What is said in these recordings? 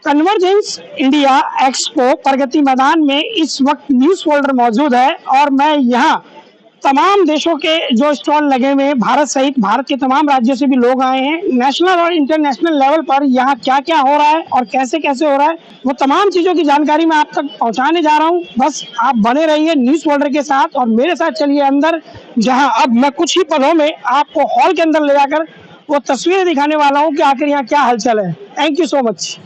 Convergence India expo Pragati Maidan में इस वक्त न्यूज फोल्डर मौजूद है और मैं यहाँ तमाम देशों के जो स्टॉल लगे हुए हैं, भारत सहित भारत के तमाम राज्यों से भी लोग आए हैं। नेशनल और इंटरनेशनल लेवल पर यहाँ क्या क्या हो रहा है और कैसे कैसे हो रहा है, वो तमाम चीजों की जानकारी मैं आप तक पहुँचाने जा रहा हूँ। बस आप बने रहिए न्यूज फोल्डर के साथ और मेरे साथ चलिए अंदर, जहाँ अब मैं कुछ ही पलों में आपको हॉल के अंदर ले जाकर वो तस्वीरें दिखाने वाला हूँ कि आखिर यहाँ क्या हलचल है। Thank you so much.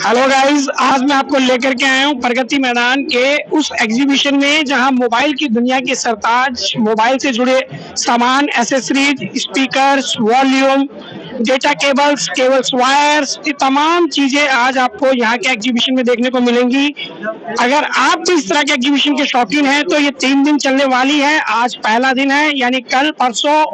Hello guys, आज मैं आपको लेकर के आया हूँ प्रगति मैदान के उस एग्जीबिशन में जहाँ मोबाइल की दुनिया के सरताज, मोबाइल से जुड़े सामान, accessories, speakers, volume, data cables, wires, ये तमाम चीजें आज आपको यहाँ के एग्जीबिशन में देखने को मिलेंगी। अगर आप भी इस तरह के एग्जीबिशन के शौकीन हैं तो ये 3 दिन चलने वाली है। आज पहला दिन है, यानी कल परसों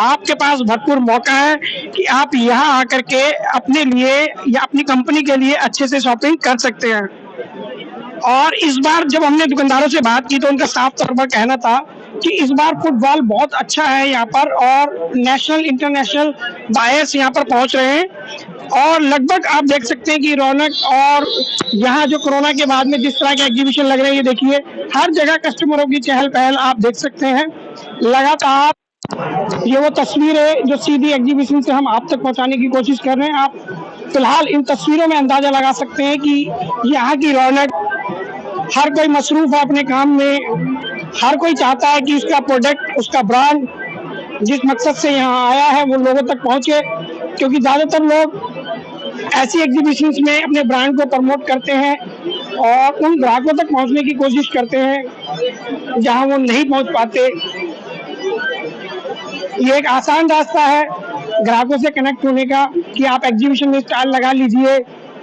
आपके पास भरपूर मौका है कि आप यहाँ आकर के अपने लिए या अपनी कंपनी के लिए अच्छे से शॉपिंग कर सकते हैं। और इस बार जब हमने दुकानदारों से बात की तो उनका साफ तौर पर कहना था कि इस बार फुटबॉल बहुत अच्छा है यहाँ पर और नेशनल इंटरनेशनल बायर्स यहाँ पर पहुँच रहे हैं। और लगभग आप देख सकते हैं कि रौनक और यहाँ जो कोरोना के बाद में जिस तरह के एग्जीबिशन लग रहे हैं, ये देखिए हर जगह कस्टमरों की चहल पहल आप देख सकते हैं लगातार। ये वो तस्वीरें जो सीधी एग्जीबिशन से हम आप तक पहुंचाने की कोशिश कर रहे हैं। आप फिलहाल इन तस्वीरों में अंदाजा लगा सकते हैं कि यहाँ की रौनक, हर कोई मसरूफ है अपने काम में, हर कोई चाहता है कि उसका प्रोडक्ट, उसका ब्रांड जिस मकसद से यहाँ आया है वो लोगों तक पहुँचे, क्योंकि ज़्यादातर लोग ऐसी एग्जीबिशंस में अपने ब्रांड को प्रमोट करते हैं और उन ग्राहकों तक पहुँचने की कोशिश करते हैं जहाँ वो नहीं पहुँच पाते। ये एक आसान रास्ता है ग्राहकों से कनेक्ट होने का कि आप एग्जीबिशन में स्टॉल लगा लीजिए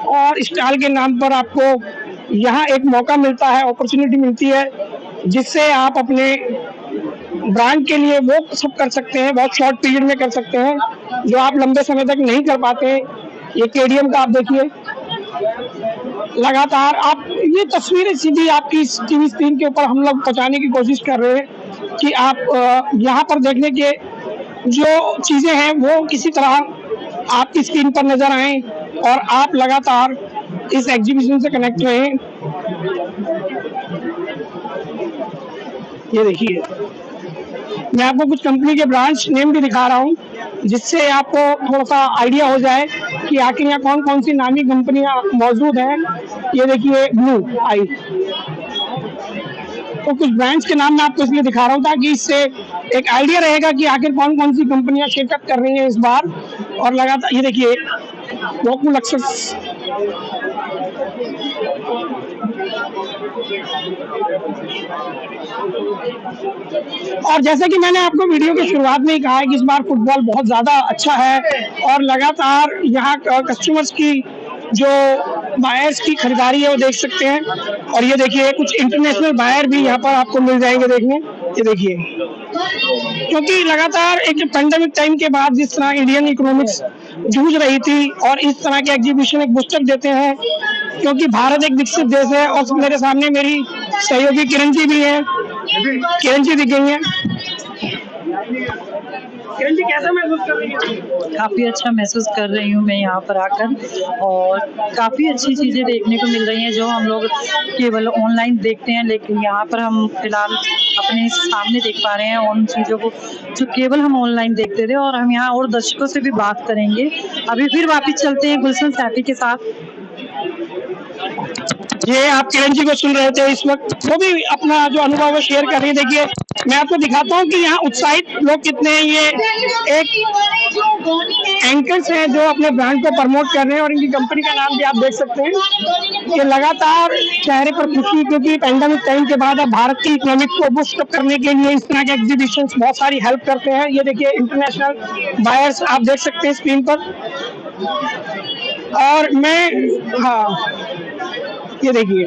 और स्टॉल के नाम पर आपको यहाँ एक मौका मिलता है, अपॉर्चुनिटी मिलती है, जिससे आप अपने ब्रांड के लिए वो सब कर सकते हैं, बहुत शॉर्ट पीरियड में कर सकते हैं जो आप लंबे समय तक नहीं कर पाते। ये केडीएम का आप देखिए, लगातार आप ये तस्वीरें सीधी आपकी टीवी स्क्रीन के ऊपर हम लोग पहुँचाने की कोशिश कर रहे हैं कि आप यहाँ पर देखने के जो चीजें हैं वो किसी तरह आपकी स्क्रीन पर नजर आए और आप लगातार इस एग्जीबिशन से कनेक्ट रहें। ये देखिए, मैं आपको कुछ कंपनी के ब्रांच नेम भी दिखा रहा हूँ जिससे आपको थोड़ा सा आइडिया हो जाए कि आखिर यहाँ कौन कौन सी नामी कंपनियां मौजूद हैं। ये देखिए ब्लू आई, तो कुछ ब्रांड्स के नाम मैं आपको इसलिए दिखा रहा हूँ ताकि इससे एक आइडिया रहेगा कि आखिर कौन कौन सी कंपनियां शिरकत कर रही हैं इस बार। और लगातार ये देखिए वोकू लक्सस, और जैसे कि मैंने आपको वीडियो की शुरुआत में ही कहा है कि इस बार फुटबॉल बहुत ज्यादा अच्छा है और लगातार यहाँ कस्टमर्स की जो बायर्स की खरीदारी है वो देख सकते हैं। और ये देखिए कुछ इंटरनेशनल बायर भी यहाँ पर आपको मिल जाएंगे देखने। ये देखिए, क्योंकि लगातार एक पेंडेमिक टाइम के बाद जिस तरह इंडियन इकोनॉमिक्स जूझ रही थी और इस तरह के एग्जीबिशन एक बूस्टर देते हैं, क्योंकि भारत एक विकसित देश है। और मेरे सामने मेरी सहयोगी किरण जी भी है, किरण जी दिख गई है। किरण जी कैसा महसूस कर रही हैं? काफ़ी अच्छा महसूस कर रही हूँ मैं यहाँ पर आकर, और काफ़ी अच्छी चीज़ें देखने को मिल रही हैं जो हम लोग केवल ऑनलाइन देखते हैं, लेकिन यहाँ पर हम फिलहाल अपने सामने देख पा रहे हैं उन चीज़ों को जो केवल हम ऑनलाइन देखते थे। और हम यहाँ और दर्शकों से भी बात करेंगे। अभी फिर वापस चलते हैं गुलशन सैफी के साथ। ये आप किरण जी को सुन रहे थे, इस वक्त वो भी अपना जो अनुभव है शेयर कर रही है। देखिए मैं आपको दिखाता हूँ कि यहाँ उत्साहित लोग कितने हैं। ये एक एंकर्स हैं जो अपने ब्रांड को प्रमोट कर रहे हैं और इनकी कंपनी का नाम भी आप देख सकते हैं। ये लगातार चेहरे पर खुशी, क्योंकि पेंडेमिक टाइम के बाद अब भारत की इकोनॉमिक को बूस्ट अप करने के लिए इस तरह के एग्जीबिशन बहुत सारी हेल्प करते हैं। ये देखिए इंटरनेशनल बायर्स आप देख सकते हैं स्क्रीन पर। और मैं ये देखिए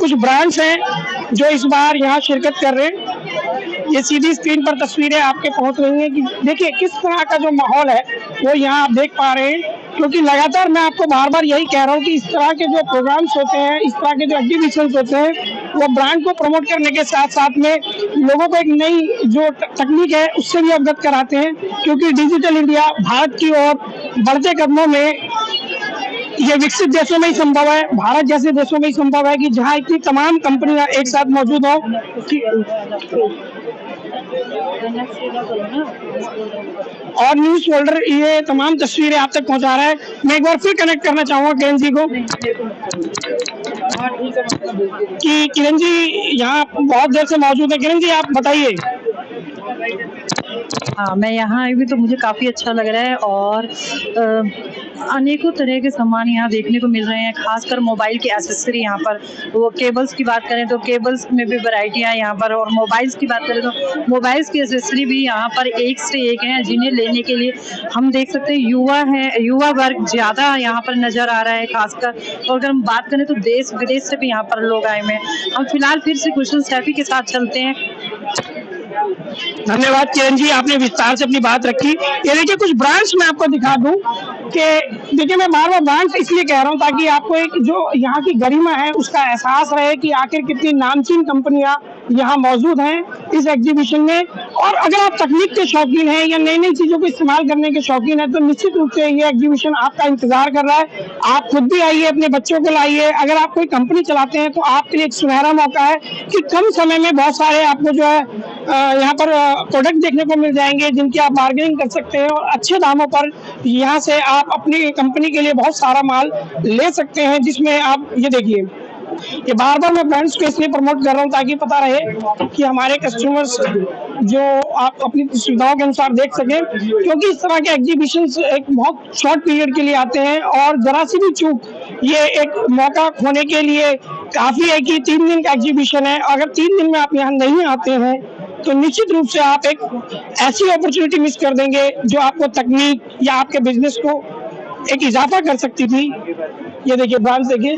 कुछ ब्रांड्स हैं जो इस बार यहाँ शिरकत कर रहे हैं। ये सीधी स्क्रीन पर तस्वीरें आपके पहुंच रही हैं कि देखिए किस तरह का जो माहौल है वो यहाँ आप देख पा रहे हैं, क्योंकि लगातार मैं आपको बार बार यही कह रहा हूँ कि इस तरह के जो प्रोग्राम्स होते हैं, इस तरह के जो एग्जीबिशंस होते हैं, वो ब्रांड को प्रमोट करने के साथ साथ में लोगों को एक नई जो तकनीक है उससे भी अवगत कराते हैं, क्योंकि डिजिटल इंडिया भारत की ओर बढ़ते कदमों में ये विकसित देशों में ही संभव है, भारत जैसे देशों में ही संभव है कि जहाँ इतनी तमाम कंपनियां एक साथ मौजूद हो। और न्यूज फोल्डर ये तमाम तस्वीरें आप तक पहुंचा रहा है। मैं एक बार फिर कनेक्ट करना चाहूंगा किरण जी को कि किरण जी यहाँ बहुत देर से मौजूद है। किरण जी आप बताइए। हाँ, मैं यहाँ आई हुई तो मुझे काफ़ी अच्छा लग रहा है और अनेकों तरह के सामान यहाँ देखने को मिल रहे हैं, खासकर मोबाइल की एसेसरी। यहाँ पर वो केबल्स की बात करें तो केबल्स में भी वैरायटियाँ हैं यहाँ पर, और मोबाइल्स की बात करें तो मोबाइल्स की एसेसरी भी यहाँ पर एक से एक हैं, जिन्हें लेने के लिए हम देख सकते हैं युवा वर्ग ज़्यादा यहाँ पर नज़र आ रहा है खासकर। और अगर हम बात करें तो देश विदेश से भी यहाँ पर लोग आए हुए हैं। हम फिलहाल फिर से गुलशन सैफी के साथ चलते हैं। धन्यवाद किरण जी, आपने विस्तार से अपनी बात रखी। ये देखिए कुछ ब्रांड्स मैं आपको दिखा दूं कि देखिए मैं बार बार ब्रांड्स इसलिए कह रहा हूं ताकि आपको एक जो यहाँ की गरिमा है उसका एहसास रहे कि आखिर कितनी नामचीन कंपनियां यहाँ मौजूद हैं इस एग्जीबिशन में। और अगर आप तकनीक के शौकीन हैं या नई नई चीजों को इस्तेमाल करने के शौकीन हैं तो निश्चित रूप से ये एग्जीबिशन आपका इंतजार कर रहा है। आप खुद भी आइए, अपने बच्चों को लाइए। अगर आप कोई कंपनी चलाते हैं तो आपके लिए एक सुनहरा मौका है कि कम समय में बहुत सारे आपको जो है यहाँ पर प्रोडक्ट देखने को मिल जाएंगे जिनकी आप बार्गेनिंग कर सकते हैं और अच्छे दामों पर यहाँ से आप अपनी कंपनी के लिए बहुत सारा माल ले सकते हैं, जिसमें आप ये देखिए। ये बार बार मैं ब्रांड्स को इसलिए प्रमोट कर रहा हूँ ताकि पता रहे कि हमारे कस्टमर्स जो आप अपनी सुविधाओं के अनुसार देख सकें, क्योंकि इस तरह के एग्जीबिशंस एक बहुत शॉर्ट पीरियड के लिए आते हैं और जरा सी भी चूक ये एक मौका खोने के लिए काफी है कि 3 दिन का एग्जीबिशन है। अगर 3 दिन में आप यहाँ नहीं आते हैं तो निश्चित रूप से आप एक ऐसी अपॉर्चुनिटी मिस कर देंगे जो आपको तकनीक या आपके बिजनेस को एक इजाफा कर सकती थी। ये देखिए ब्रांड्स देखिए।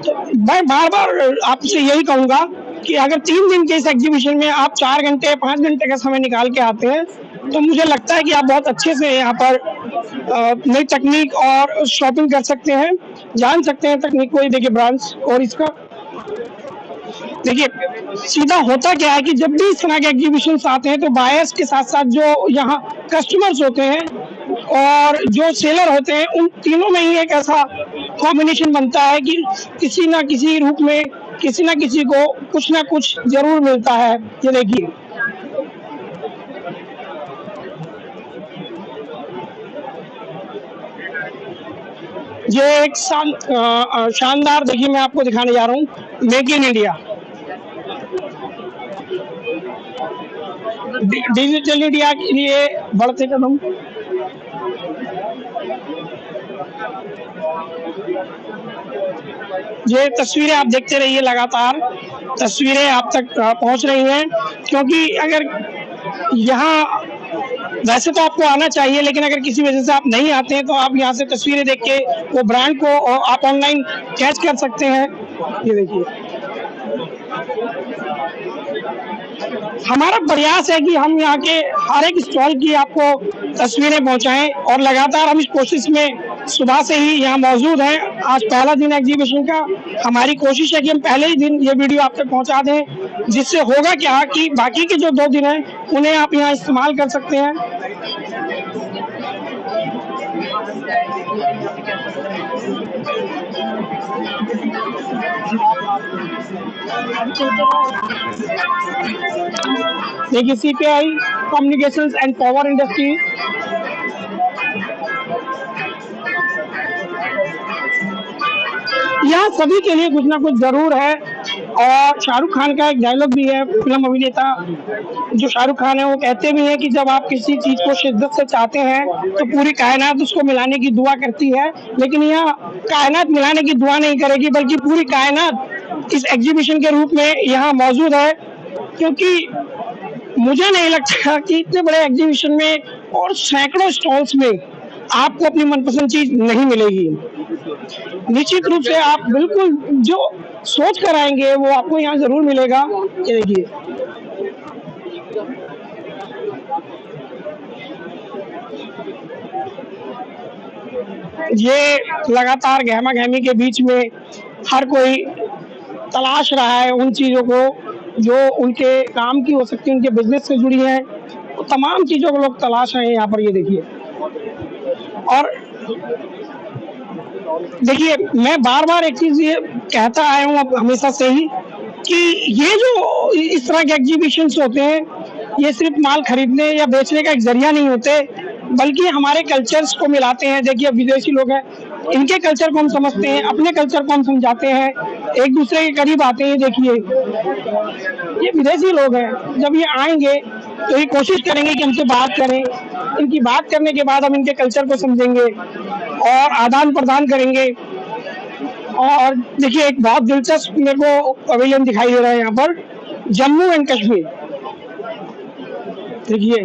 तो मैं बार बार आपसे यही कहूंगा कि अगर 3 दिन के इस एग्जीबिशन में आप 4 घंटे 5 घंटे का समय निकाल के आते हैं तो मुझे लगता है कि आप बहुत अच्छे से यहाँ पर नई तकनीक और शॉपिंग कर सकते हैं, जान सकते हैं तकनीक को। ये देखिए ब्रांड्स और इसका देखिए सीधा होता क्या है कि जब भी इस तरह के एग्जीबिशंस आते हैं तो बायर्स के साथ साथ जो यहाँ कस्टमर्स होते हैं और जो सेलर होते हैं उन तीनों में ही एक ऐसा कॉम्बिनेशन बनता है कि किसी ना किसी रूप में किसी ना किसी को कुछ ना कुछ जरूर मिलता है। ये देखिए ये एक शानदार देखिए मैं आपको दिखाने जा रहा हूँ make in India. Digital India के लिए बढ़ते कदम। ये तस्वीरें आप देखते रहिए, लगातार तस्वीरें आप तक पहुंच रही हैं, क्योंकि अगर यहाँ वैसे तो आपको आना चाहिए लेकिन अगर किसी वजह से आप नहीं आते हैं तो आप यहाँ से तस्वीरें देख के वो ब्रांड को आप ऑनलाइन कैच कर सकते हैं। ये देखिए हमारा प्रयास है कि हम यहाँ के हर एक स्टॉल की आपको तस्वीरें पहुंचाएं और लगातार हम इस कोशिश में सुबह से ही यहाँ मौजूद हैं। आज पहला दिन एग्जीबिशन का, हमारी कोशिश है कि हम पहले ही दिन ये वीडियो आप तक पहुंचा दें, जिससे होगा क्या कि बाकी के जो 2 दिन हैं उन्हें आप यहाँ इस्तेमाल कर सकते हैं। देखिए CPI communications and power industry, यहाँ सभी के लिए कुछ ना कुछ जरूर है। और शाहरुख खान का एक डायलॉग भी है, फिल्म अभिनेता जो शाहरुख खान है वो कहते भी हैं कि जब आप किसी चीज को शिद्दत से चाहते हैं तो पूरी कायनात उसको मिलाने की दुआ करती है, लेकिन यहाँ कायनात मिलाने की दुआ नहीं करेगी बल्कि पूरी कायनात इस एग्जीबिशन के रूप में यहाँ मौजूद है। क्योंकि मुझे नहीं लगता कि इतने बड़े एग्जीबिशन में और सैकड़ों स्टॉल्स में आपको अपनी मनपसंद चीज नहीं मिलेगी। निश्चित रूप से आप बिल्कुल जो सोच कर आएंगे वो आपको यहाँ जरूर मिलेगा। ये देखिए, ये लगातार गहमा गहमी के बीच में हर कोई तलाश रहा है उन चीजों को जो उनके काम की हो सकती है, उनके बिजनेस से जुड़ी है, तो तमाम चीजों को लोग तलाश रहे हैं यहाँ पर। ये देखिए, और देखिए मैं बार बार एक चीज ये कहता आया हूँ अब हमेशा से ही कि ये जो इस तरह के एग्जीबिशंस होते हैं ये सिर्फ माल खरीदने या बेचने का एक जरिया नहीं होते, बल्कि हमारे कल्चर्स को मिलाते हैं। देखिए अब विदेशी लोग हैं, इनके कल्चर को हम समझते हैं, अपने कल्चर को हम समझाते हैं, एक दूसरे के करीब आते हैं। देखिए ये विदेशी लोग हैं, जब ये आएंगे तो ये कोशिश करेंगे कि हमसे बात करें, इनकी बात करने के बाद हम इनके कल्चर को समझेंगे और आदान प्रदान करेंगे। और देखिए एक बहुत दिलचस्प मेरे को पवेलियन दिखाई दे रहा है यहाँ पर, जम्मू एंड कश्मीर। देखिए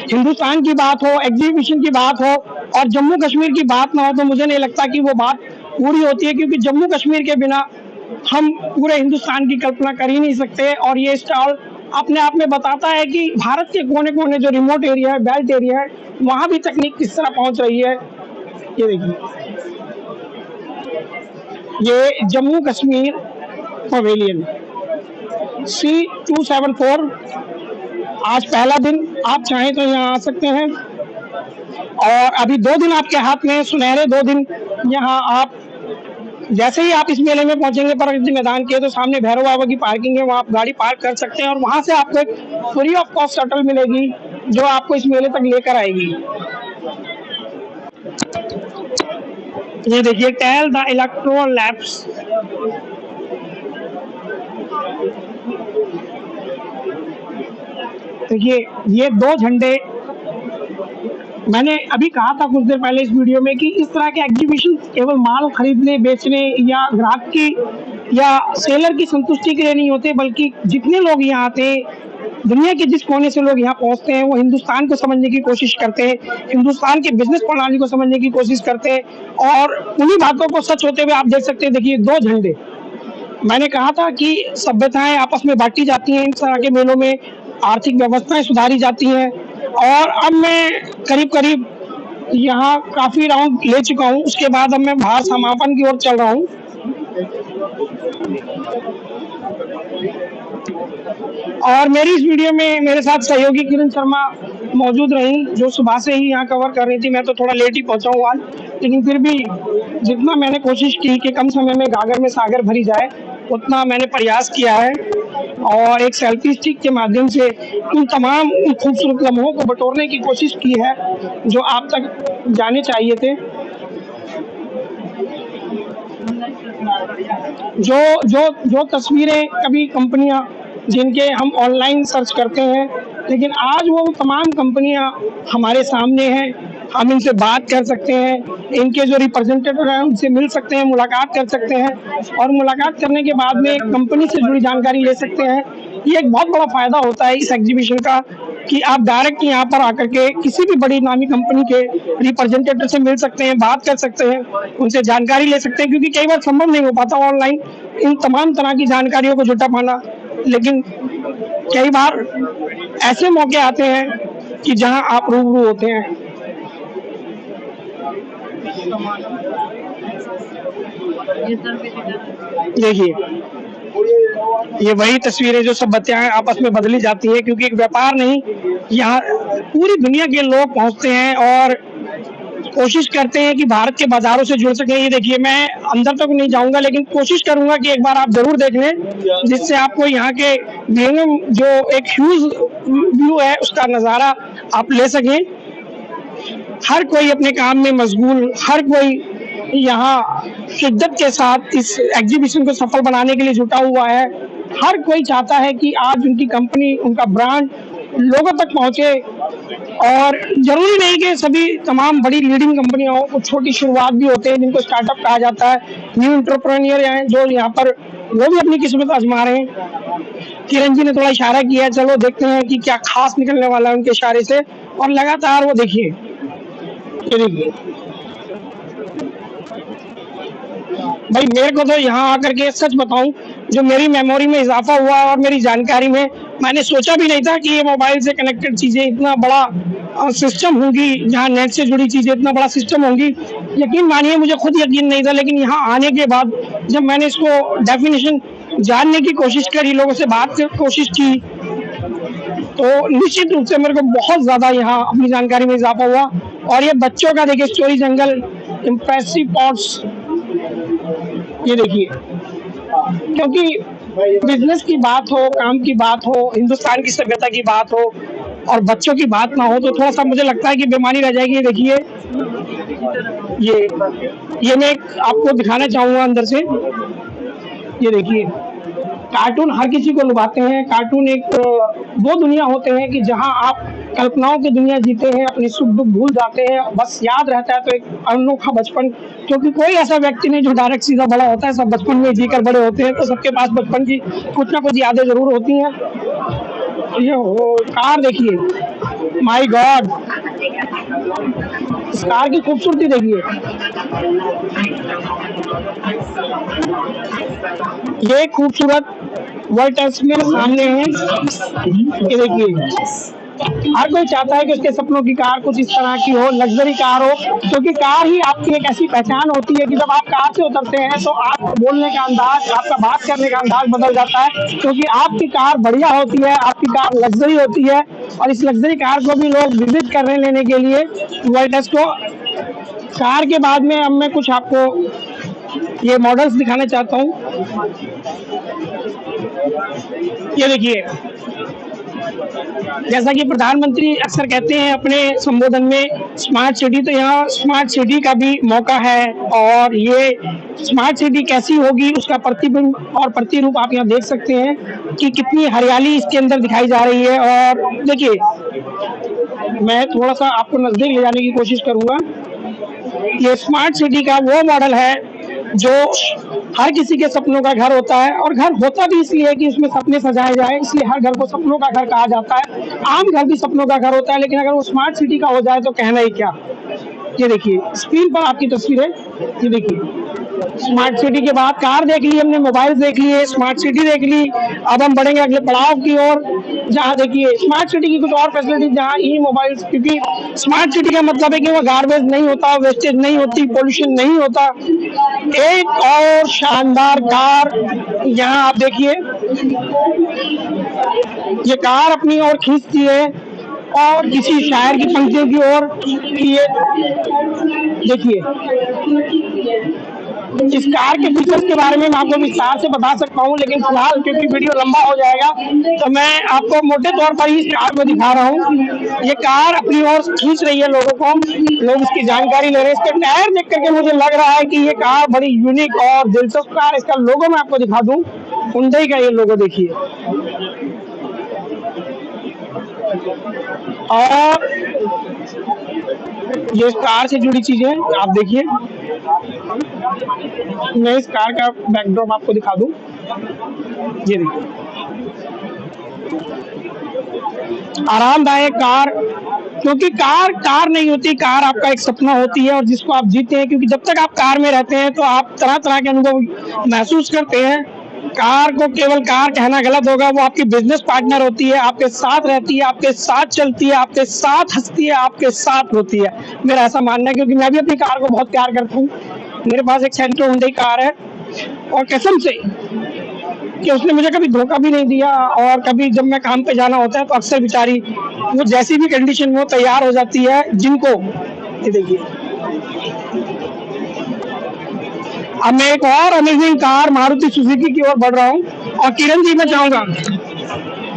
हिंदुस्तान की बात हो, एग्जीबिशन की बात हो और जम्मू कश्मीर की बात ना हो तो मुझे नहीं लगता कि वो बात पूरी होती है, क्योंकि जम्मू कश्मीर के बिना हम पूरे हिंदुस्तान की कल्पना कर ही नहीं सकते। और ये स्टॉल अपने आप में बताता है कि भारत के कोने कोने जो रिमोट एरिया है, बेल्ट एरिया है, वहां भी तकनीक किस तरह पहुंच रही है। ये देखिए, ये जम्मू कश्मीर पवेलियन C274। आज पहला दिन, आप चाहें तो यहाँ आ सकते हैं और अभी 2 दिन आपके हाथ में, सुनहरे 2 दिन। यहाँ आप जैसे ही आप इस मेले में पहुंचेंगे प्रगति मैदान के, तो सामने भैरव बाबा की पार्किंग है, वहाँ आप गाड़ी पार्क कर सकते हैं और वहां से आपको एक फ्री ऑफ कॉस्ट शटल मिलेगी जो आपको इस मेले तक लेकर आएगी। ये देखिए, टेल द इलेक्ट्रो लैब्स। देखिए ये 2 झंडे, मैंने अभी कहा था कुछ देर पहले इस वीडियो में कि इस तरह के एग्जीबिशन केवल माल खरीदने बेचने या ग्राहक की या सेलर की संतुष्टि के लिए नहीं होते, बल्कि जितने लोग यहाँ आते हैं, दुनिया के जिस कोने से लोग यहाँ पहुँचते हैं, वो हिंदुस्तान को समझने की कोशिश करते हैं, हिंदुस्तान के बिजनेस प्रणाली को समझने की कोशिश करते हैं। और उन्हीं बातों को सच होते हुए आप देख सकते हैं। देखिए 2 झंडे, मैंने कहा था कि सभ्यताएं आपस में बांटी जाती हैं, इन तरह के मेलों में आर्थिक व्यवस्थाएं सुधारी जाती हैं। और अब मैं करीब करीब यहाँ काफी राउंड ले चुका हूँ, उसके बाद अब मैं बाहर समापन की ओर चल रहा हूँ। और मेरी इस वीडियो में मेरे साथ सहयोगी किरण शर्मा मौजूद रही, जो सुबह से ही यहाँ कवर कर रही थी। मैं तो थोड़ा लेट ही पहुंचा हूँ आज, लेकिन फिर भी जितना मैंने कोशिश की कि कम समय में गागर में सागर भरी जाए, उतना मैंने प्रयास किया है। और एक सेल्फी स्टिक के माध्यम से उन तमाम खूबसूरत लम्हों को बटोरने की कोशिश की है जो आप तक जाने चाहिए थे। जो तस्वीरें कभी कंपनियां जिनके हम ऑनलाइन सर्च करते हैं, लेकिन आज वो तमाम कंपनियां हमारे सामने हैं, हम इनसे बात कर सकते हैं, इनके जो रिप्रेजेंटेटिव हैं उनसे मिल सकते हैं, मुलाकात कर सकते हैं और मुलाकात करने के बाद में कंपनी से जुड़ी जानकारी ले सकते हैं। ये एक बहुत बड़ा फायदा होता है इस एग्जीबिशन का कि आप डायरेक्ट यहाँ पर आकर के किसी भी बड़ी नामी कंपनी के रिप्रेजेंटेटिव से मिल सकते हैं, बात कर सकते हैं, उनसे जानकारी ले सकते हैं, क्योंकि कई बार संभव नहीं हो पाता ऑनलाइन इन तमाम तरह की जानकारियों को जुटा पाना। लेकिन कई बार ऐसे मौके आते हैं कि जहां आप रूबरू होते हैं। देखिए ये वही तस्वीरें जो सब बच्चे आपस में बदली जाती है, क्योंकि एक व्यापार नहीं, यहाँ पूरी दुनिया के लोग पहुंचते हैं और कोशिश करते हैं कि भारत के बाजारों से जुड़ सके। ये देखिए, मैं अंदर तक नहीं जाऊंगा, लेकिन कोशिश करूंगा कि एक बार आप जरूर देख लें, जिससे आपको यहाँ के जो एक ह्यूज व्यू है उसका नज़ारा आप ले सकें। हर कोई अपने काम में मशगूल, हर कोई यहाँ शिद्दत के साथ इस एग्जीबिशन को सफल बनाने के लिए जुटा हुआ है। हर कोई चाहता है कि आज उनकी कंपनी, उनका ब्रांड लोगों तक पहुंचे। और जरूरी नहीं कि सभी तमाम बड़ी लीडिंग कंपनियां हो, कुछ छोटी शुरुआत भी होते हैं जिनको स्टार्टअप कहा जाता है, न्यू एंटरप्रेन्योर हैं जो यहाँ पर वो भी अपनी किस्मत आजमा रहे हैं। किरण जी ने थोड़ा इशारा किया, चलो देखते हैं कि क्या खास निकलने वाला है उनके इशारे से। और लगातार वो देखिए भाई मेरे को तो यहाँ आकर के सच बताऊं, जो मेरी मेमोरी में इजाफा हुआ और मेरी जानकारी में, मैंने सोचा भी नहीं था कि ये मोबाइल से कनेक्टेड चीजें इतना बड़ा सिस्टम होंगी, जहाँ नेट से जुड़ी चीजें इतना बड़ा सिस्टम होंगी। यकीन मानिए मुझे खुद यकीन नहीं था, लेकिन यहाँ आने के बाद जब मैंने इसको डेफिनेशन जानने की कोशिश करी, लोगों से बात की कोशिश की, तो निश्चित रूप से मेरे को बहुत ज्यादा यहाँ अपनी जानकारी में इजाफा हुआ। और ये बच्चों का देखिए स्टोरी जंगल, इम्प्रेसिव पॉट्स, ये देखिए, क्योंकि बिजनेस की बात हो, काम की बात हो, हिंदुस्तान की सभ्यता की बात हो और बच्चों की बात ना हो तो थोड़ा सा मुझे लगता है कि बेमानी रह जाएगी। देखिए ये मैं आपको दिखाना चाहूंगा अंदर से। ये देखिए, कार्टून हर किसी को लुभाते हैं। कार्टून एक वो दुनिया होते हैं कि जहां आप कल्पनाओं की दुनिया जीते हैं, अपनी सुख दुख भूल जाते हैं, बस याद रहता है तो एक अनोखा बचपन। क्योंकि कोई ऐसा व्यक्ति नहीं जो डायरेक्ट सीधा बड़ा होता है, सब बचपन में जीकर बड़े होते हैं, तो सबके पास बचपन की कुछ ना कुछ यादें जरूर होती हैं। ये हो कार देखिए, माय गॉड, इस कार की खूबसूरती देखिए। ये खूबसूरत वर्ल्ड मेरे सामने है, ये देखिए। हर कोई चाहता है कि उसके सपनों की कार कुछ इस तरह की हो, लग्जरी कार हो, क्योंकि कार ही आपकी एक ऐसी पहचान होती है कि जब आप कार से उतरते हैं तो आपका बोलने का अंदाज, आपका बात करने का अंदाज बदल जाता है, क्योंकि आपकी कार बढ़िया होती है, आपकी कार लग्जरी होती है। और इस लग्जरी कार को भी लोग विजिट करने लेने के लिए वर्ल्ड को। कार के बाद में अब मैं कुछ आपको ये मॉडल्स दिखाना चाहता हूँ। ये देखिए, जैसा कि प्रधानमंत्री अक्सर कहते हैं अपने संबोधन में स्मार्ट सिटी, तो यहाँ स्मार्ट सिटी का भी मौका है। और ये स्मार्ट सिटी कैसी होगी उसका प्रतिबिंब और प्रतिरूप आप यहाँ देख सकते हैं कि कितनी हरियाली इसके अंदर दिखाई जा रही है। और देखिए, मैं थोड़ा सा आपको नजदीक ले जाने की कोशिश करूंगा। ये स्मार्ट सिटी का वो मॉडल है जो हर किसी के सपनों का घर होता है, और घर होता भी इसलिए कि उसमें सपने सजाए जाए, इसलिए हर घर को सपनों का घर कहा जाता है। आम घर भी सपनों का घर होता है, लेकिन अगर वो स्मार्ट सिटी का हो जाए तो कहना ही क्या। ये देखिए, स्क्रीन पर आपकी तस्वीर है, ये देखिए। स्मार्ट सिटी के बाद कार देख ली हमने, मोबाइल देख लिए, स्मार्ट सिटी देख ली। अब हम बढ़ेंगे अगले पड़ाव की ओर, जहाँ देखिए स्मार्ट सिटी की कुछ और फैसिलिटी, जहाँ ई मोबाइल, क्योंकि स्मार्ट सिटी का मतलब है कि वो गार्बेज नहीं होता, वेस्टेज नहीं होती, पोल्यूशन नहीं होता। एक और शानदार कार यहाँ आप देखिए, ये कार अपनी ओर खींचती है और किसी शायर की पंक्तियों की ओर। ये देखिए, इस कार के फीचर्स के बारे में मैं आपको विस्तार से बता सकता हूँ, लेकिन फिलहाल क्योंकि वीडियो लंबा हो जाएगा तो मैं आपको मोटे तौर पर ही इस कार को दिखा रहा हूँ। ये कार अपनी ओर खींच रही है लोगों को, लोग इसकी जानकारी ले रहे हैं। इसके टायर देख करके मुझे लग रहा है कि ये कार बड़ी यूनिक और दिलचस्प कार। इसका लोगो मैं आपको दिखा दूं, हुंडई का ये लोगो देखिए। और ये इस कार से जुड़ी चीजें आप देखिए। मैं इस कार का बैकड्रॉप आपको दिखा दूं, ये देखिए, आरामदायक कार। क्योंकि कार नहीं होती, कार आपका एक सपना होती है और जिसको आप जीते हैं। क्योंकि जब तक आप कार में रहते हैं तो आप तरह तरह के अनुभव महसूस करते हैं। कार को केवल कार कहना गलत होगा, वो आपकी बिजनेस पार्टनर होती है, आपके साथ रहती है, आपके साथ चलती है, आपके साथ हंसती है, आपके साथ रोती है। मेरा ऐसा मानना है, क्योंकि मैं भी अपनी कार को बहुत प्यार करता हूँ। मेरे पास एक सेंट्रो हुंडई कार है और कसम से कि उसने मुझे कभी धोखा भी नहीं दिया। और कभी जब मैं काम पे जाना होता है तो अक्सर बेचारी वो जैसी भी कंडीशन में तैयार हो जाती है। जिनको ये देखिए, अब मैं एक और अमेजिंग कार मारुति सुजुकी की ओर बढ़ रहा हूँ। और किरण जी, मैं चाहूंगा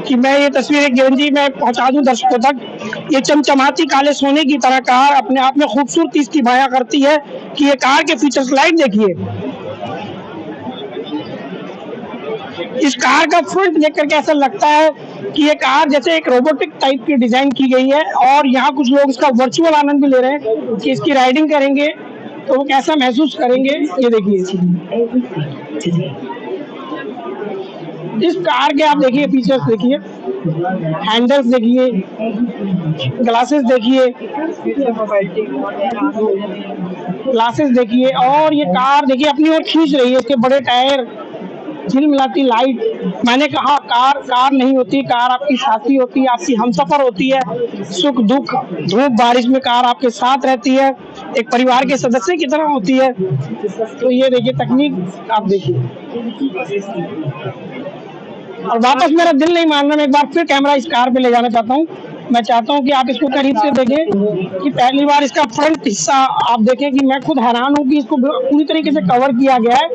कि मैं ये तस्वीरें किरण जी मैं पहुंचा दूं दर्शकों तक। ये चमचमाती काले सोने की तरह कार अपने आप में खूबसूरती इसकी बयां करती है कि ये कार के फीचर्स लाइट देखिए। इस कार का फ्रंट देख करके ऐसा लगता है कि ये कार जैसे एक रोबोटिक टाइप की डिजाइन की गई है। और यहाँ कुछ लोग इसका वर्चुअल आनंद भी ले रहे हैं कि इसकी राइडिंग करेंगे तो वो कैसा महसूस करेंगे। ये देखिए, इस कार के आप देखिए फीचर्स देखिए, हैंडल्स देखिए, ग्लासेस देखिए, ग्लासेस देखिए, और ये कार देखिए अपनी ओर खींच रही है, इसके बड़े टायर, झिलमिलाती लाइट। मैंने कहा कार कार नहीं होती, कार आपकी साथी होती है, आपकी हमसफर होती है, सुख दुख धूप बारिश में कार आपके साथ रहती है, एक परिवार के सदस्य की तरह होती है। तो ये देखिए तकनीक आप देखिए, और वापस मेरा दिल नहीं मान रहा, मैं एक बार फिर कैमरा इस कार पे ले जाना चाहता हूँ। मैं चाहता हूँ कि आप इसको करीब से देखें कि पहली बार इसका फ्रंट हिस्सा आप देखें कि मैं खुद हैरान हूँ कि इसको पूरी तरीके से कवर किया गया है।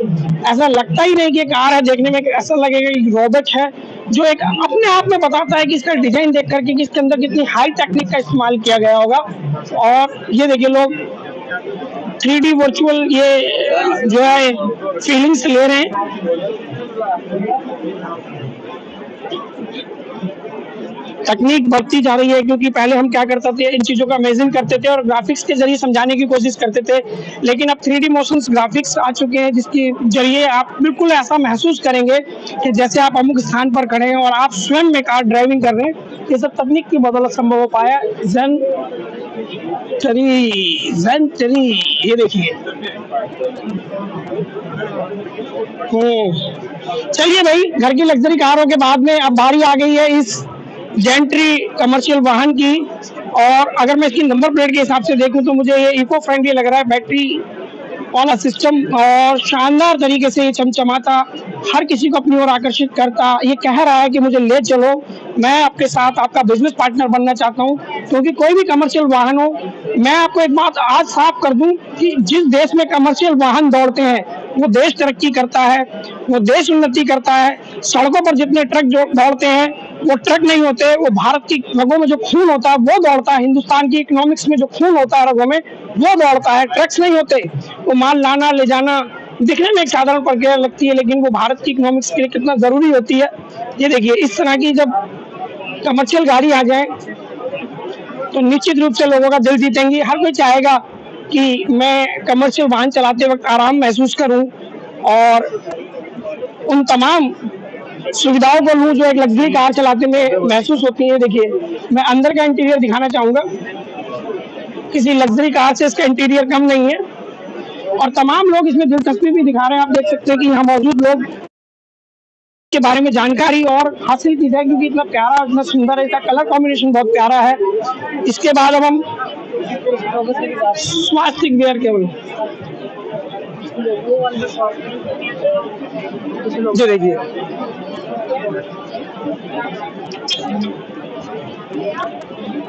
ऐसा लगता ही नहीं कि कार है, देखने में ऐसा लगेगा कि रोबोट है, जो एक अपने आप में बताता है कि इसका डिजाइन देख करके कि इसके अंदर कितनी हाई टेक्निक का इस्तेमाल किया गया होगा। और ये देखिए लोग 3D वर्चुअल ये जो है फीलिंग्स ले रहे हैं। तकनीक बढ़ती जा रही है, क्योंकि पहले हम क्या करते थे, इन चीज़ों का अमेजिंग करते थे और ग्राफिक्स के जरिए समझाने की कोशिश करते थे, लेकिन अब 3D मोशंस ग्राफिक्स आ चुके हैं, जिसके जरिए आप बिल्कुल ऐसा महसूस करेंगे कि जैसे आप अमुक स्थान पर खड़े हैं और आप स्वयं में कार ड्राइविंग कर रहे हैं। ये सब तकनीक की बदौलत संभव हो पाया। ज़ेन चरी ये देखिए। चलिए भाई, घर की लग्जरी कारों के बाद में अब बारी आ गई है इस जेंट्री कमर्शियल वाहन की। और अगर मैं इसकी नंबर प्लेट के हिसाब से देखूं तो मुझे ये इको फ्रेंडली लग रहा है, बैटरी वाला सिस्टम, और शानदार तरीके से ये चमचमाता, हर किसी को अपनी ओर आकर्षित करता। ये कह रहा है कि मुझे ले चलो, मैं आपके साथ आपका बिजनेस पार्टनर बनना चाहता हूँ। क्योंकि कोई भी कमर्शियल वाहन हो, मैं आपको एक बात आज साफ कर दूं कि जिस देश में कमर्शियल वाहन दौड़ते हैं वो देश तरक्की करता है, वो देश उन्नति करता है। सड़कों पर जितने ट्रक जो दौड़ते हैं वो ट्रक नहीं होते, वो भारत की रगों में जो खून होता है वो दौड़ता है, हिंदुस्तान की इकोनॉमिक्स में जो खून होता है रगों में वो दौड़ता है, ट्रक्स नहीं होते। वो माल लाना ले जाना दिखने में एक साधारण प्रक्रिया लगती है, लेकिन वो भारत की इकोनॉमिक्स के लिए कितना जरूरी होती है। ये देखिए, इस तरह की जब कमर्शियल गाड़ी आ जाए तो निश्चित रूप से लोगों का दिल जीतेंगी। हर कोई चाहेगा कि मैं कमर्शियल वाहन चलाते वक्त आराम महसूस करूं और उन तमाम सुविधाओं को लूं जो एक लग्जरी कार चलाते में महसूस होती है। देखिए, मैं अंदर का इंटीरियर दिखाना चाहूंगा, किसी लग्जरी कार से इसका इंटीरियर कम नहीं है, और तमाम लोग इसमें दिलचस्पी भी दिखा रहे हैं। आप देख सकते हैं कि यहाँ मौजूद लोग के बारे में जानकारी और हासिल की जाए, क्योंकि इतना प्यारा, इतना सुंदर है, इसका कलर कॉम्बिनेशन बहुत प्यारा है। इसके बाद अब हम स्वास्तिक वेयर केवल जो देखिए,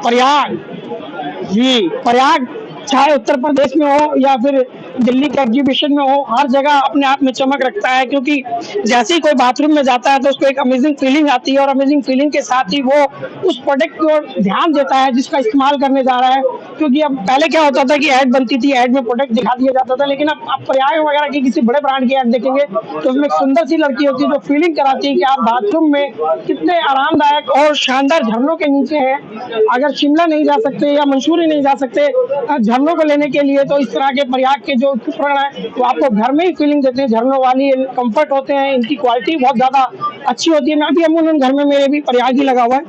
प्रयाग जी, प्रयाग चाहे उत्तर प्रदेश में हो या फिर दिल्ली के एग्जीबिशन में हो, हर जगह अपने आप में चमक रखता है। क्योंकि जैसे ही कोई बाथरूम में जाता है तो उसको एक अमेजिंग फीलिंग आती है, और अमेजिंग फीलिंग के साथ ही वो उस प्रोडक्ट को ध्यान देता है जिसका इस्तेमाल करने जा रहा है। क्योंकि अब पहले क्या होता था कि ऐड बनती थी, ऐड में प्रोडक्ट दिखा दिया जाता था, लेकिन अब आप प्रयाग वगैरह की किसी बड़े ब्रांड की ऐड देखेंगे तो उसमें एक सुंदर सी लड़की होती है जो फीलिंग कराती है कि आप बाथरूम में कितने आरामदायक और शानदार झरनों के नीचे हैं। अगर शिमला नहीं जा सकते या मंसूरी नहीं जा सकते झरनों को लेने के लिए, तो इस तरह के प्रयाग के जो उपकरण है वो आपको घर में ही फीलिंग देते हैं, झरनों वाली कंफर्ट होते हैं, इनकी क्वालिटी बहुत ज्यादा अच्छी होती है। मैं भी अमूमन घर में मेरे भी प्रयाग ही लगा हुआ है।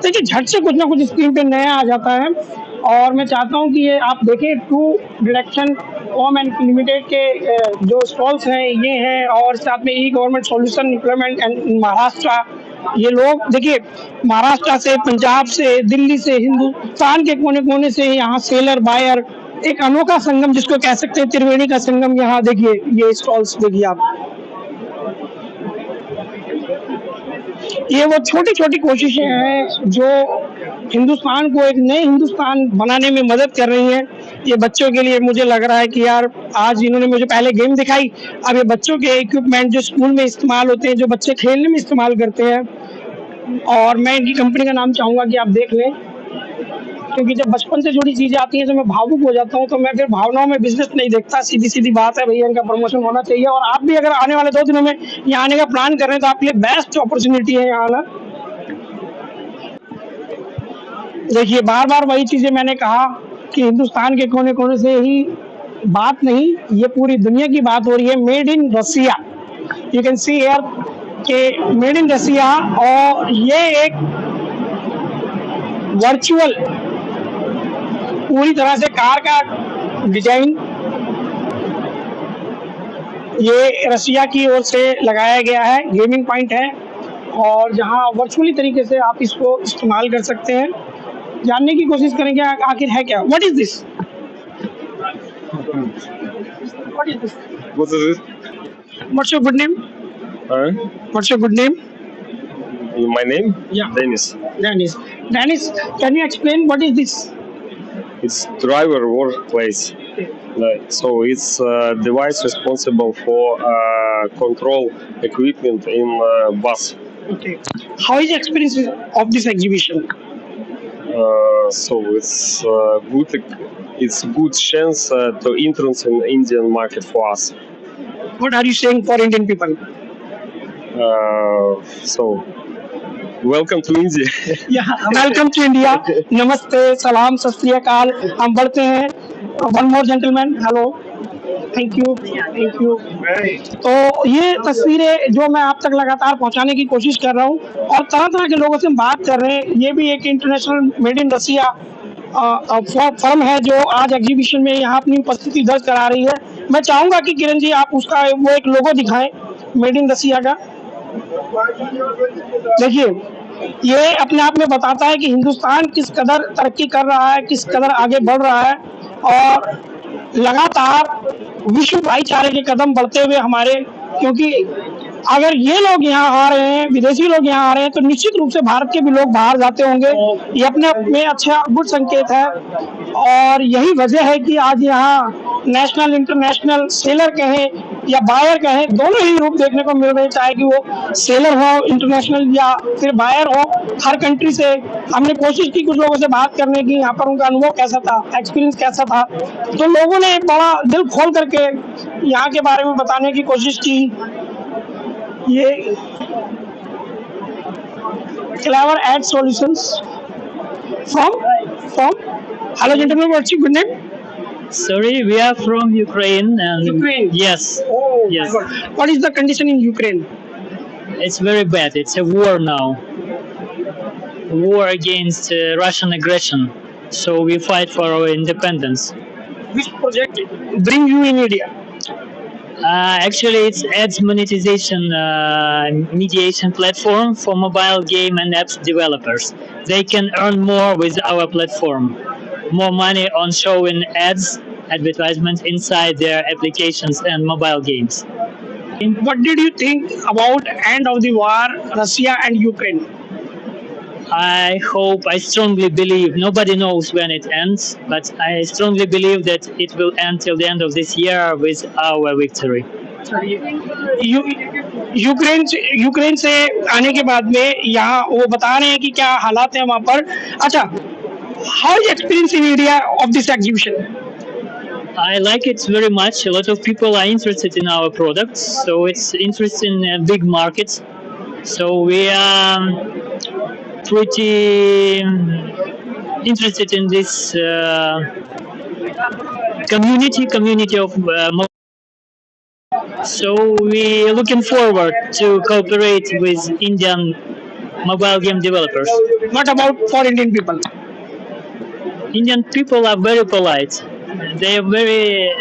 देखिए, झट से कुछ ना कुछ स्क्रीन पे नया आ जाता है, और मैं चाहता हूं कि ये आप देखें, true direction home and limited के जो स्टॉल्स हैं ये हैं, और साथ में E government solution implement and Maharashtra. ये लोग देखिए, महाराष्ट्र से, पंजाब से, दिल्ली से, हिंदुस्तान के कोने कोने से यहाँ सेलर बायर, एक अनोखा संगम जिसको कह सकते हैं, त्रिवेणी का संगम। यहाँ देखिए, ये स्टॉल्स देखिए आप, ये वो छोटी छोटी कोशिशें हैं जो हिंदुस्तान को एक नए हिंदुस्तान बनाने में मदद कर रही हैं। ये बच्चों के लिए मुझे लग रहा है कि यार, आज इन्होंने मुझे पहले गेम दिखाई, अब ये बच्चों के इक्विपमेंट जो स्कूल में इस्तेमाल होते हैं, जो बच्चे खेलने में इस्तेमाल करते हैं, और मैं इनकी कंपनी का नाम चाहूँगा कि आप देख लें। क्योंकि जब बचपन से जुड़ी चीजें आती हैं तो मैं भावुक हो जाता हूँ, तो मैं फिर भावनाओं में बिजनेस नहीं देखता। सीधी सीधी बात है भैया, इनका प्रमोशन होना चाहिए। और आप भी अगर आने वाले 2 दिनों में यहाँ आने का प्लान कर रहे हैं तो आपके लिए बेस्ट अपॉर्चुनिटी है यहाँ आना। देखिए, बार बार वही चीजें मैंने कहा कि हिंदुस्तान के कोने कोने से ही बात नहीं, ये पूरी दुनिया की बात हो रही है। Made in Russia, you can see here के मेड इन रसिया। और ये एक वर्चुअल पूरी तरह से कार का डिजाइन ये रसिया की ओर से लगाया गया है। गेमिंग पॉइंट है और जहां वर्चुअली तरीके से आप इसको इस्तेमाल कर सकते हैं। जानने की कोशिश करेंगे आखिर है क्या। What is this? What is this? What is it? What's your good name? What's your good name? My name? Yeah. Dennis. Dennis. Dennis, can you explain what is this? It's driver workplace. So it's a device responsible for control equipment in bus. Okay. How is the experience of this exhibition? So it's good. It's good chance to entrance in Indian market for us. What are you saying for Indian people? So welcome to India. Yeah, welcome to India. नमस्ते, सलाम, सत श्री अकाल। हम बढ़ते हैं। One more gentleman, hello, thank you, thank you. तो ये तस्वीरें जो मैं आप तक लगातार पहुंचाने की कोशिश कर रहा हूं और तरह तरह के लोगों से हम बात कर रहे हैं। ये भी एक international made in Russia firm है जो आज एग्जीबिशन में यहाँ अपनी उपस्थिति दर्ज करा रही है। मैं चाहूंगा कि किरण जी आप उसका वो एक लोगो दिखाएं मेड इन रसिया का। देखिए, ये अपने आप में बताता है कि हिंदुस्तान किस कदर तरक्की कर रहा है, किस कदर आगे बढ़ रहा है और लगातार विश्व भाईचारे के कदम बढ़ते हुए हमारे, क्योंकि अगर ये लोग यहाँ आ रहे हैं, विदेशी लोग यहाँ आ रहे हैं, तो निश्चित रूप से भारत के भी लोग बाहर जाते होंगे। ये अपने आप में अच्छा गुड संकेत है और यही वजह है कि आज यहाँ नेशनल इंटरनेशनल सेलर कहें या बायर कहें, दोनों ही रूप देखने को मिल रहे हैं। चाहे कि वो सेलर हो इंटरनेशनल या फिर बायर हो, हर कंट्री से हमने कोशिश की कुछ लोगों से बात करने की, यहाँ पर उनका अनुभव कैसा था, एक्सपीरियंस कैसा था। तो लोगों ने एक बड़ा दिल खोल करके यहाँ के बारे में बताने की कोशिश की। ये clever ad solutions from hello gentleman, what's your good name? Sorry, we are from Ukraine. And Ukraine? Yes. Oh, Yes. my God. What is the condition in Ukraine? It's very bad. It's a war now. War against Russian aggression. So we fight for our independence. Which project bring you in India? Actually, it's ads monetization mediation platform for mobile game and apps developers. They can earn more with our platform. More money on showing ads, advertisements inside their applications and mobile games. What did you think about end of the war, Russia and Ukraine? I strongly believe, nobody knows when it ends, but I strongly believe that it will end till the end of this year with our victory. Ukraine से आने के बाद में यहाँ वो बता रहे हैं कि क्या हालात हैं वहाँ पर। अच्छा, how is experience in India of this exhibition? I like it very much. A lot of people are interested in our products, so it's interesting big markets. So we are pretty interested in this community of so we're looking forward to cooperate with Indian mobile game developers. What about for Indian people? Indian people are very polite. They are very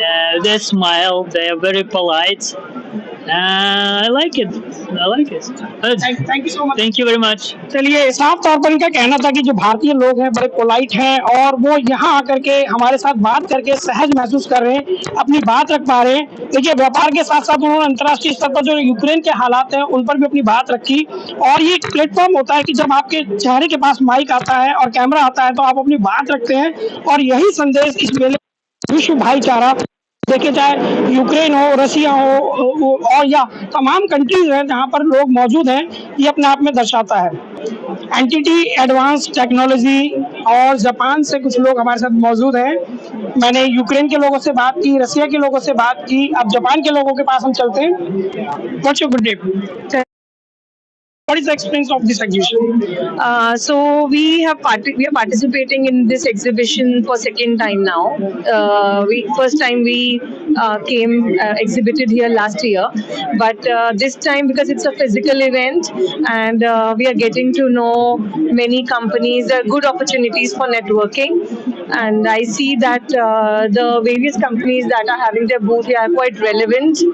they smile. They are very polite. I like it. Thank you so much. Thank you very much. चलिए, साफ तौर पर इनका कहना था कि जो भारतीय लोग हैं बड़े पोलाइट हैं और वो यहाँ आकर के हमारे साथ बात करके सहज महसूस कर रहे हैं, अपनी बात रख पा रहे हैं। देखिए, व्यापार के साथ साथ उन्होंने अंतर्राष्ट्रीय स्तर पर जो यूक्रेन के हालात हैं उन पर भी अपनी बात रखी। और ये एक प्लेटफॉर्म होता है कि जब आपके चेहरे के पास माइक आता है और कैमरा आता है तो आप अपनी बात रखते हैं और यही संदेश इस मेले विश्व भाईचारा, देखिए चाहे यूक्रेन हो, रसिया हो और या तमाम कंट्रीज हैं जहां पर लोग मौजूद हैं, ये अपने आप में दर्शाता है। एंटिटी एडवांस टेक्नोलॉजी और जापान से कुछ लोग हमारे साथ मौजूद हैं। मैंने यूक्रेन के लोगों से बात की, रसिया के लोगों से बात की, अब जापान के लोगों के पास हम चलते हैं। What's your good name? What is the experience of this exhibition? So we are participating in this exhibition for second time now. First time we came exhibited here last year, but this time because it's a physical event and we are getting to know many companies. There are good opportunities for networking, and I see that the various companies that are having their booth here are quite relevant.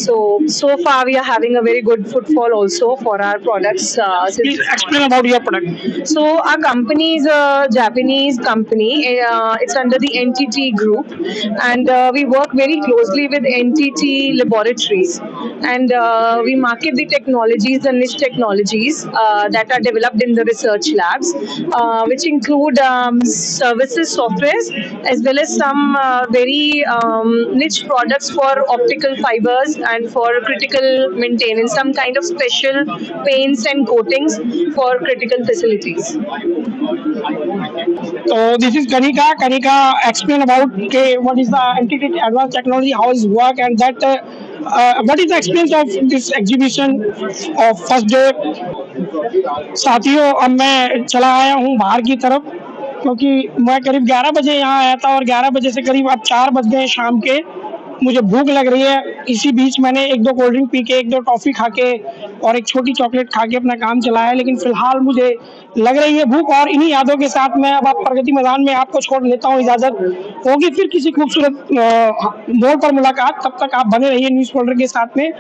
So far we are having a very good footfall also for our products. Please explain about your product. So our company is a Japanese company. It's under the NTT Group, and we work very closely with NTT Laboratories, and we market the technologies, the niche technologies that are developed in the research labs, which include services, softwares, as well as some very niche products for optical fibers and for critical maintenance, some kind of special paints and coatings for critical facilities. So this is Kanika. Kanika explain about what is the NTT Advanced Technology, how is work, and that what is the experience of this exhibition of first day. साथियों, अब मैं चला आया हूँ बाहर की तरफ, क्योंकि मैं करीब 11 बजे यहाँ आया था और 11 बजे से करीब अब 4 बज गए शाम के। मुझे भूख लग रही है। इसी बीच मैंने 1-2 कोल्ड ड्रिंक पी के, 1-2 टॉफ़ी खा के और एक छोटी चॉकलेट खा के अपना काम चलाया, लेकिन फिलहाल मुझे लग रही है भूख। और इन्हीं यादों के साथ मैं अब प्रगति मैदान में आपको छोड़ लेता हूँ। इजाज़त होगी फिर किसी खूबसूरत मोड़ पर मुलाकात। तब तक आप बने रहिए न्यूज़ फोल्डर के साथ में।